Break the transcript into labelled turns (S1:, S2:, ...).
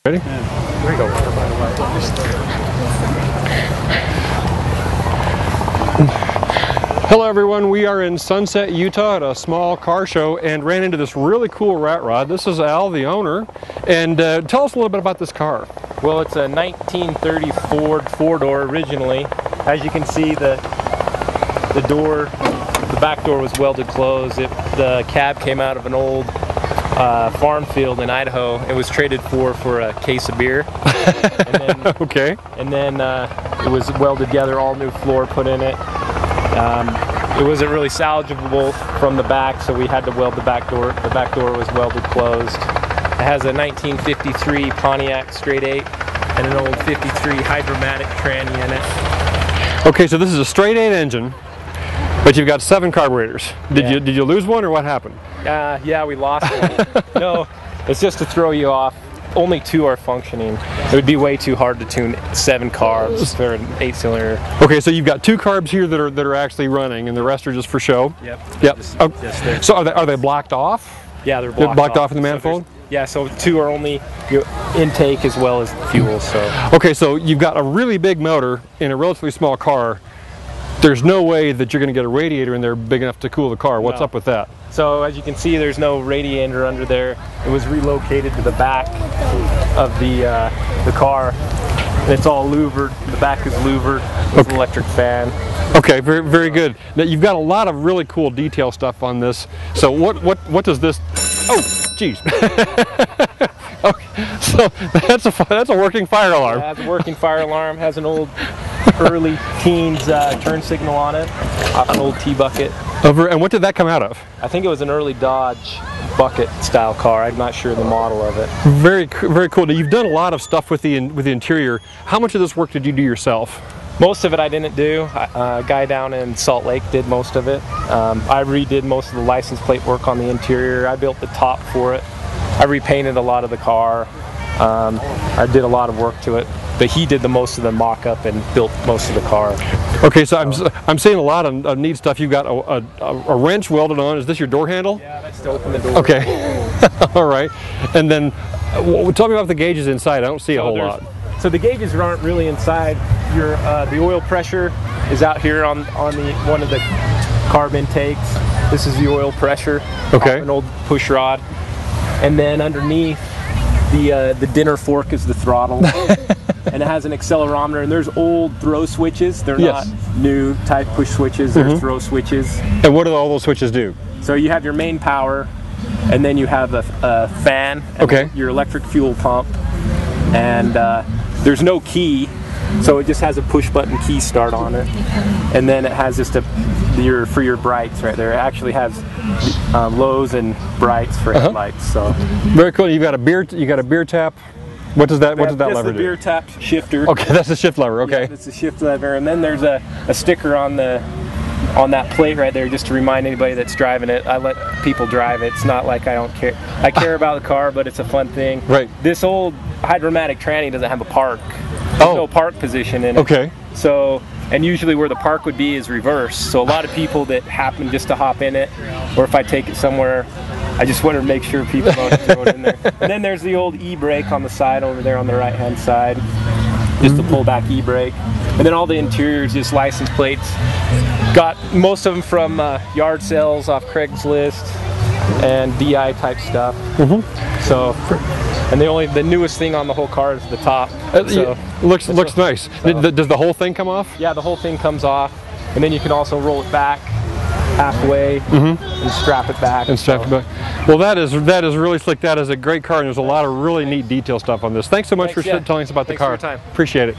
S1: Ready? Yeah. There you go. Hello everyone, we are in Sunset, Utah at a small car show and ran into this really cool Ratrod. This is Al, the owner, and tell us a little bit about this car.
S2: Well, it's a 1930 Ford four-door originally. As you can see, the back door was welded closed. The cab came out of an old farm field in Idaho. It was traded for a case of beer. And then,
S1: okay.
S2: And then it was welded together, all new floor put in it. It wasn't really salvageable from the back, so we had to weld the back door. The back door was welded closed. It has a 1953 Pontiac straight 8 and an old 53 hydromatic tranny in it.
S1: Okay, so this is a straight 8 engine, but you've got 7 carburetors. Did you lose one, or what happened?
S2: Yeah, we lost one. No, it's just to throw you off. Only 2 are functioning. It would be way too hard to tune 7 carbs for an 8-cylinder.
S1: Okay, so you've got 2 carbs here that are actually running, and the rest are just for show.
S2: Yep.
S1: Yep.
S2: Just
S1: so are they blocked off?
S2: Yeah, they're blocked
S1: off in the manifold.
S2: So 2 are only intake as well as fuel. So.
S1: Okay, so you've got a really big motor in a relatively small car. There's no way that you're going to get a radiator in there big enough to cool the car. What's up with that?
S2: So as you can see, there's no radiator under there. It was relocated to the back of the car. And it's all louvered. The back is louvered. It's an electric fan.
S1: Okay, very good. Now you've got a lot of really cool detail stuff on this. So what does this? Oh, geez. Okay, so that's a working fire alarm.
S2: Yeah, it has a working fire alarm. Has an old early teens turn signal on it, off an old T-bucket.
S1: And what did that come out of?
S2: I think it was an early Dodge bucket style car. I'm not sure the model of it.
S1: Very cool. Now you've done a lot of stuff with the interior. How much of this work did you do yourself?
S2: Most of it I didn't do. A guy down in Salt Lake did most of it. I redid most of the license plate work on the interior. I built the top for it. I repainted a lot of the car. I did a lot of work to it, but he did the most of the mock-up and built most of the car.
S1: Okay, so I'm seeing a lot of neat stuff. You've got a wrench welded on. Is this your door handle?
S2: Yeah, that's to open the door.
S1: Okay, all right. And then tell me about the gauges inside. I don't see a whole lot.
S2: So the gauges aren't really inside. The oil pressure is out here on one of the carb intakes. This is the oil pressure.
S1: Okay.
S2: An old push rod. And then underneath, the dinner fork is the throttle. And it has an accelerometer, and there's old throw switches. They're not new type push switches. There's throw switches.
S1: And what do all those switches do?
S2: So you have your main power, and then you have a fan, and your electric fuel pump, and there's no key, so it just has a push button key start on it, and then it has just for your brights right there. It actually has lows and brights for headlights. So
S1: very cool. You got a beer tap. What does that lever do?
S2: That's the beer tap shifter.
S1: Okay, that's the shift lever. Okay.
S2: Yeah, that's the shift lever, and then there's a sticker on that plate right there just to remind anybody that's driving it. I let people drive it. It's not like I don't care. I care about the car, but it's a fun thing.
S1: Right.
S2: This old hydromatic tranny doesn't have a park. There's no park position in it.
S1: Okay.
S2: So, and usually where the park would be is reverse. So a lot of people that happen just to hop in it, or if I take it somewhere, I just want to make sure people don't throw it in there. And then there's the old e-brake on the side over there on the right-hand side, just a pull-back e-brake. And then all the interiors, just license plates. Got most of them from yard sales off Craigslist and DI type stuff. So, and the newest thing on the whole car is the top. So
S1: looks nice. So, does the whole thing come off?
S2: Yeah, the whole thing comes off, and then you can also roll it back halfway and strap it back.
S1: Well, that is really slick. That is a great car, and there's a lot of really neat detail stuff on this. Thanks so much for telling us about the car.
S2: For your time.
S1: Appreciate it.